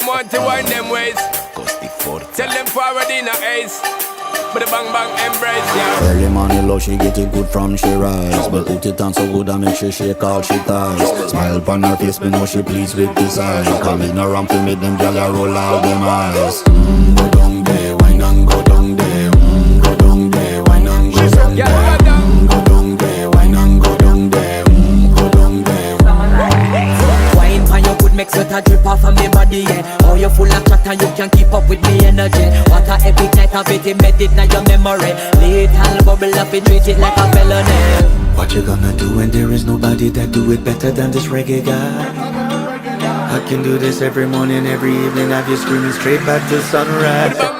them want to wind them ways. Tell them forward in a ace. But the bang bang embrace, yeah. Early morning love, she get it good from she rise. But put it on so good and make she shake all she ties. Smile upon her face, me know she pleased with this eye. Coming around to make them gyal a roll out them eyes. Go down there, wine and go down there. Go down there, wine and go down there. Go down there, wine and go down there. Go down there. Wine pan your good, make sweat a drip off of me body, yeah. Oh, you full of chat and you can't keep up with me energy. What a epic night of it, embedded in your memory. Little bubble up, it treat it like a felony. What you gonna do when there is nobody that do it better than this reggae guy? I can do this every morning, every evening, have you screaming straight back to sunrise.